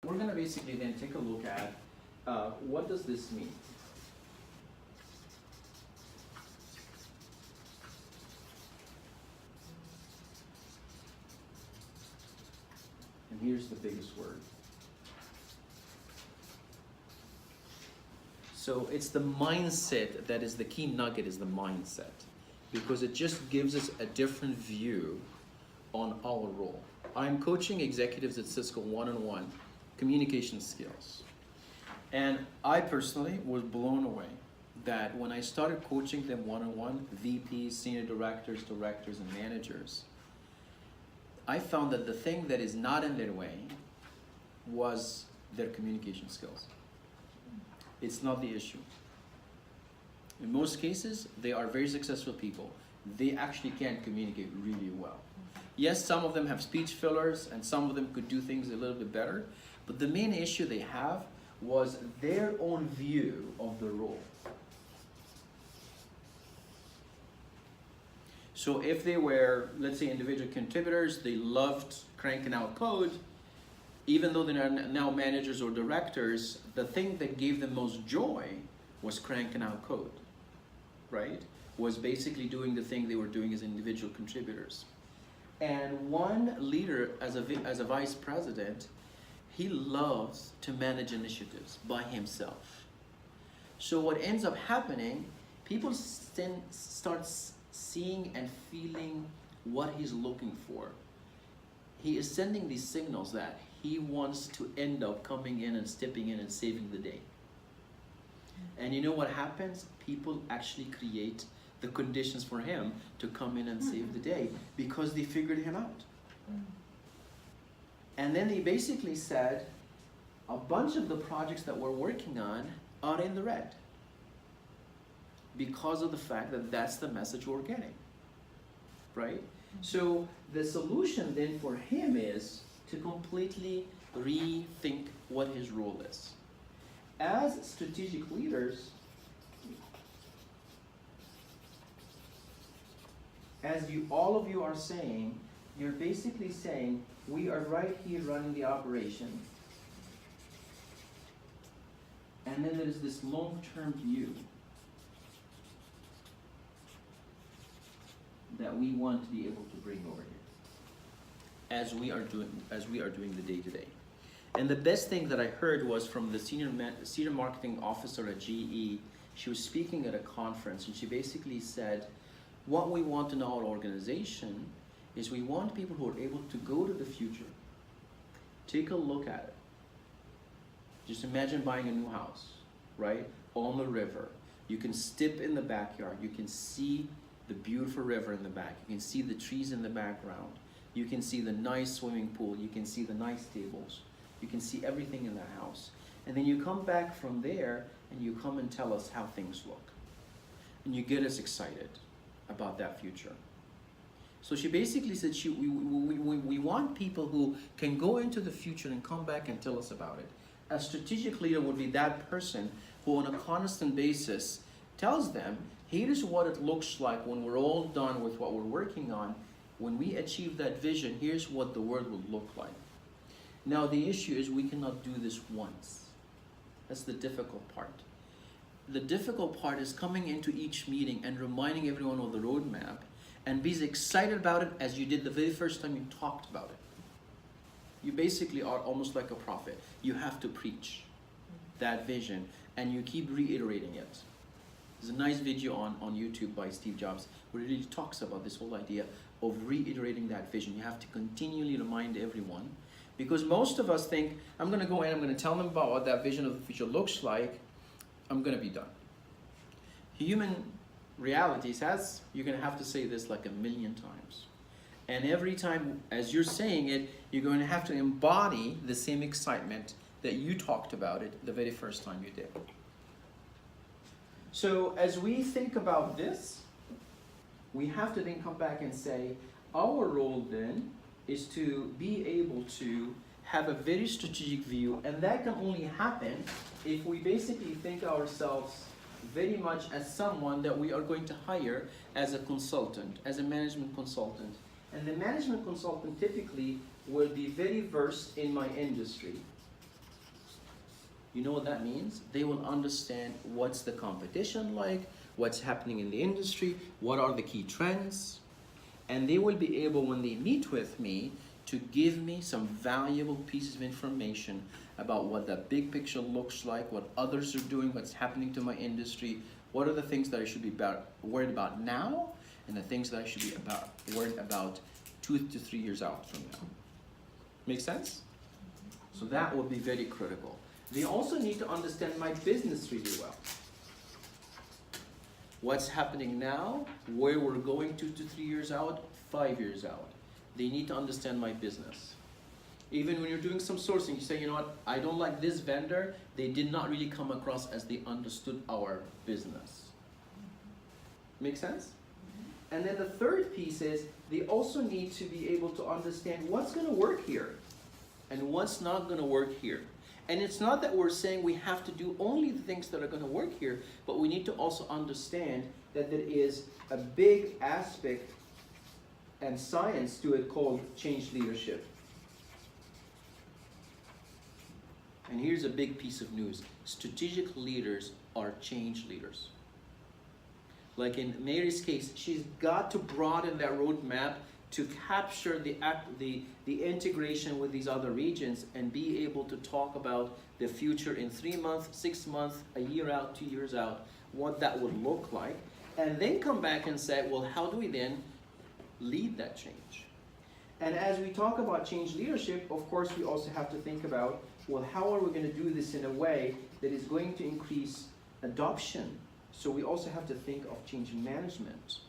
we're going to basically then take a look at what does this mean. And here's the biggest word. So it's the mindset that is the key nugget, is the mindset. Because it just gives us a different view on our role. I'm coaching executives at Cisco one-on-one communication skills. And I personally was blown away that when I started coaching them one-on-one, VPs, senior directors, directors, and managers, I found that the thing that is not in their way was their communication skills. It's not the issue. In most cases, they are very successful people. They actually can communicate really well. Yes, some of them have speech fillers and some of them could do things a little bit better, but the main issue they have was their own view of the role. So if they were, let's say, individual contributors, they loved cranking out code, even though they're now managers or directors, the thing that gave them most joy was cranking out code, right? Was basically doing the thing they were doing as individual contributors. And one leader, as a vice president, he loves to manage initiatives by himself. So what ends up happening, people start seeing and feeling what he's looking for. He is sending these signals that he wants to end up coming in and stepping in and saving the day. And you know what happens? People actually create the conditions for him to come in and save the day because they figured him out. And then they basically said, a bunch of the projects that we're working on are in the red because of the fact that that's the message we're getting, right? So the solution then for him is to completely rethink what his role is. As strategic leaders, as all of you are saying, you're basically saying, we are right here running the operation. And then there's this long-term view that we want to be able to bring over here as we are doing the day-to-day. And the best thing that I heard was from the senior marketing officer at GE. She was speaking at a conference and she basically said, what we want in our organization is we want people who are able to go to the future, take a look at it. Just imagine buying a new house, right? On the river. You can step in the backyard. You can see the beautiful river in the back. You can see the trees in the background. You can see the nice swimming pool. You can see the nice tables. You can see everything in the house. And then you come back from there and you come and tell us how things look. And you get us excited about that future. So she basically said we want people who can go into the future and come back and tell us about it. A strategic leader would be that person who on a constant basis tells them, here's what it looks like when we're all done with what we're working on. When we achieve that vision, here's what the world will look like. Now the issue is we cannot do this once. That's the difficult part. The difficult part is coming into each meeting and reminding everyone of the roadmap and be as excited about it as you did the very first time you talked about it. You basically are almost like a prophet. You have to preach that vision and you keep reiterating it. There's a nice video on YouTube by Steve Jobs where he really talks about this whole idea of reiterating that vision. You have to continually remind everyone because most of us think, I'm going to go in, I'm going to tell them about what that vision of the future looks like, I'm going to be done. Human reality says you're going to have to say this like 1,000,000 times. And every time as you're saying it, you're going to have to embody the same excitement that you talked about it the very first time you did. So as we think about this, we have to then come back and say, our role then is to be able to have a very strategic view, and that can only happen if we basically think ourselves very much as someone that we are going to hire as a consultant, as a management consultant. And the management consultant typically will be very versed in my industry. You know what that means? They will understand what's the competition like, what's happening in the industry, what are the key trends, and they will be able, when they meet with me, to give me some valuable pieces of information about what that big picture looks like, what others are doing, what's happening to my industry, what are the things that I should be worried about now, and the things that I should be worried about 2 to 3 years out from now. Make sense? So that will be very critical. They also need to understand my business really well. What's happening now, where we're going 2 to 3 years out, 5 years out. They need to understand my business. Even when you're doing some sourcing, you say, you know what, I don't like this vendor. They did not really come across as they understood our business. Make sense? And then the third piece is they also need to be able to understand what's going to work here and what's not going to work here. And it's not that we're saying we have to do only the things that are going to work here, but we need to also understand that there is a big aspect and science to it called change leadership. And here's a big piece of news. Strategic leaders are change leaders. Like in Mary's case, she's got to broaden that roadmap to capture the integration with these other regions and be able to talk about the future in 3 months, 6 months, a year out, 2 years out, what that would look like, and then come back and say, well, how do we then lead that change? And as we talk about change leadership, of course, we also have to think about, well, how are we going to do this in a way that is going to increase adoption? So we also have to think of change management.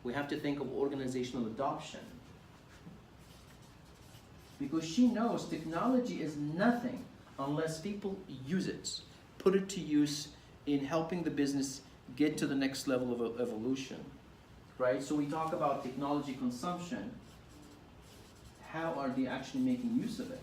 We have to think of organizational adoption. Because she knows technology is nothing unless people use it, put it to use in helping the business get to the next level of evolution, right? So we talk about technology consumption. How are they actually making use of it?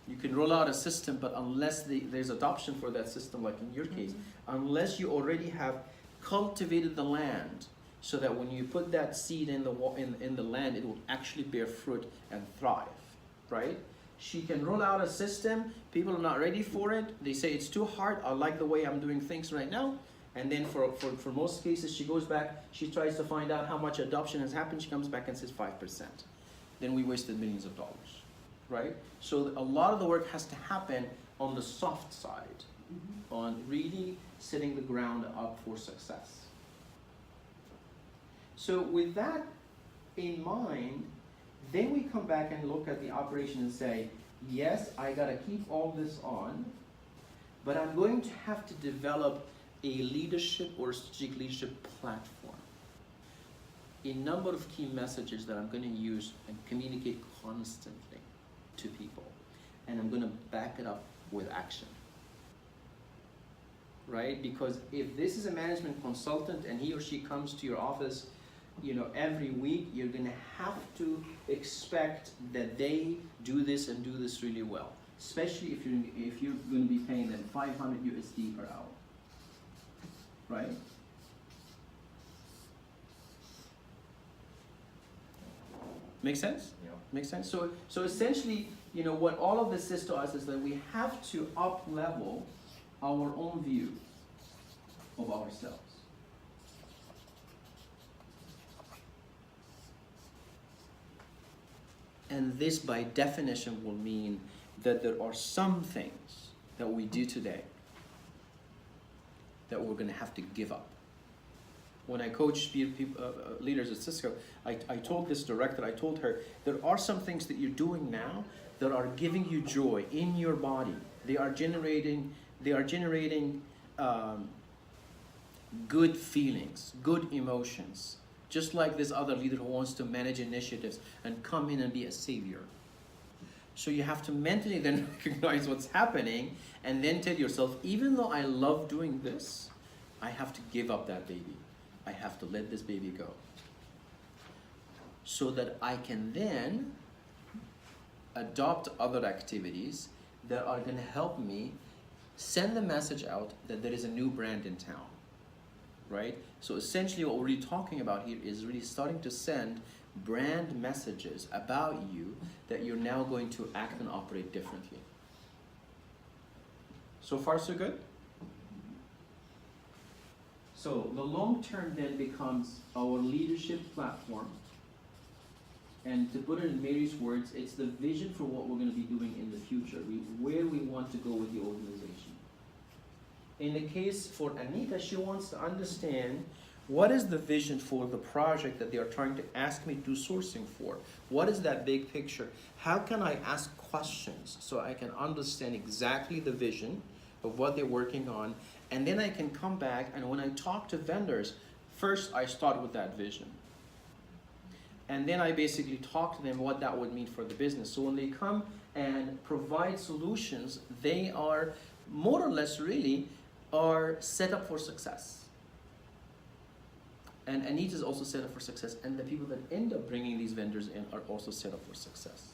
You can roll out a system, but unless there's adoption for that system, like in your case, unless you already have cultivated the land so that when you put that seed in the land, it will actually bear fruit and thrive, right? She can roll out a system, people are not ready for it, they say it's too hard, I like the way I'm doing things right now, and then for most cases, she goes back, she tries to find out how much adoption has happened, she comes back and says 5%. Then we wasted millions of dollars, right? So a lot of the work has to happen on the soft side, on really setting the ground up for success. So with that in mind, then we come back and look at the operation and say, yes, I gotta keep all this on, but I'm going to have to develop a leadership or strategic leadership platform. A number of key messages that I'm gonna use and communicate constantly to people. And I'm gonna back it up with action. Right? Because if this is a management consultant and he or she comes to your office, you know, every week, you're gonna have to expect that they do this and do this really well. Especially if you're gonna be paying them 500 USD per hour. Right? Make sense? Yeah. Make sense? So essentially, you know, what all of this says to us is that we have to up-level our own view of ourselves. And this, by definition, will mean that there are some things that we do today that we're going to have to give up. When I coach leaders at Cisco, I told this director, I told her, there are some things that you're doing now that are giving you joy in your body. They are generating good feelings, good emotions. Just like this other leader who wants to manage initiatives and come in and be a savior. So you have to mentally then recognize what's happening and then tell yourself, even though I love doing this, I have to give up that baby. I have to let this baby go. So that I can then adopt other activities that are going to help me send the message out that there is a new brand in town. Right? So essentially what we're really talking about here is really starting to send brand messages about you that you're now going to act and operate differently. So far, so good? So the long term then becomes our leadership platform. And to put it in Mary's words, it's the vision for what we're going to be doing in the future, where we want to go with the organization. In the case for Anita, she wants to understand what is the vision for the project that they are trying to ask me to do sourcing for? What is that big picture? How can I ask questions so I can understand exactly the vision of what they're working on? And then I can come back, and when I talk to vendors, first I start with that vision. And then I basically talk to them what that would mean for the business. So when they come and provide solutions, they are more or less really are set up for success. And Anita is also set up for success, and the people that end up bringing these vendors in are also set up for success.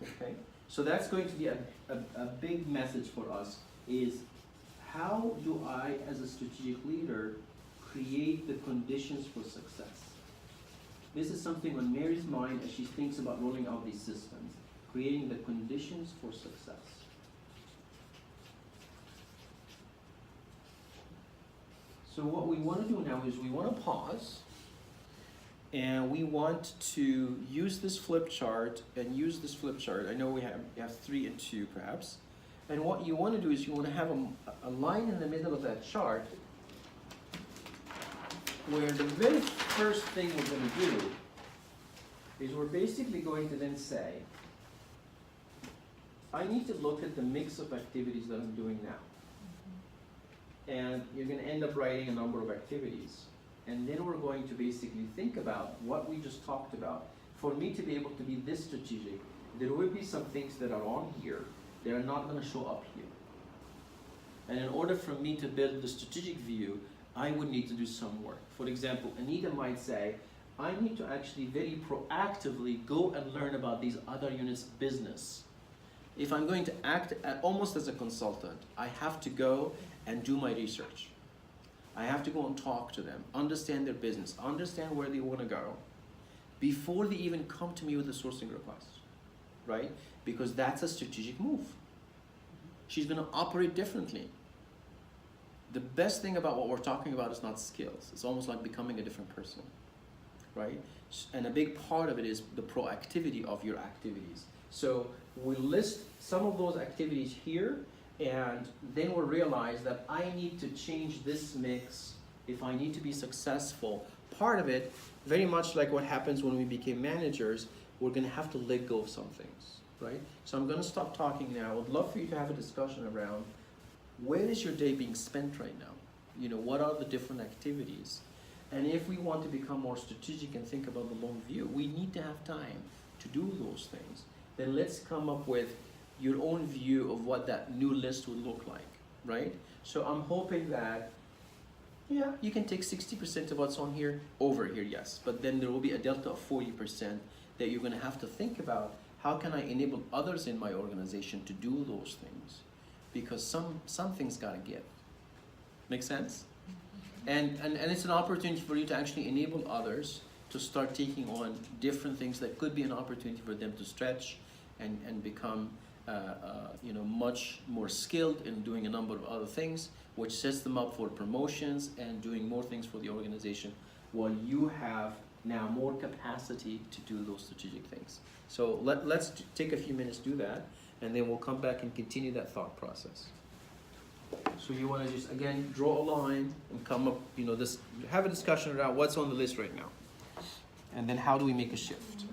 Okay, so that's going to be a big message for us, is how do I, as a strategic leader, create the conditions for success? This is something on Mary's mind as she thinks about rolling out these systems, creating the conditions for success. So what we want to do now is we want to pause, and we want to use this flip chart and use this flip chart. I know we have 3 and 2 perhaps. And what you want to do is you want to have a line in the middle of that chart where the very first thing we're going to do is we're basically going to then say, I need to look at the mix of activities that I'm doing now. And you're going to end up writing a number of activities. And then we're going to basically think about what we just talked about. For me to be able to be this strategic, there will be some things that are on here that are not going to show up here. And in order for me to build the strategic view, I would need to do some work. For example, Anita might say, I need to actually very proactively go and learn about these other units' business. If I'm going to act almost as a consultant, I have to go and do my research. I have to go and talk to them, understand their business, understand where they want to go before they even come to me with a sourcing request, right? Because that's a strategic move. She's going to operate differently. The best thing about what we're talking about is not skills. It's almost like becoming a different person, right? And a big part of it is the proactivity of your activities. So we list some of those activities here, and then we'll realize that I need to change this mix if I need to be successful. Part of it, very much like what happens when we became managers, we're going to have to let go of some things, right? So I'm going to stop talking now. I would love for you to have a discussion around where is your day being spent right now? You know, what are the different activities? And if we want to become more strategic and think about the long view, we need to have time to do those things. Then let's come up with your own view of what that new list would look like, right? So I'm hoping that, yeah, you can take 60% of what's on here over here, yes, but then there will be a delta of 40% that you're gonna have to think about. How can I enable others in my organization to do those things? Because some things gotta give. Make sense? And it's an opportunity for you to actually enable others to start taking on different things that could be an opportunity for them to stretch and become much more skilled in doing a number of other things, which sets them up for promotions and doing more things for the organization, while you have now more capacity to do those strategic things. So let's take a few minutes to do that, and then we'll come back and continue that thought process. So you want to just, again, draw a line and come up, have a discussion around what's on the list right now. And then how do we make a shift?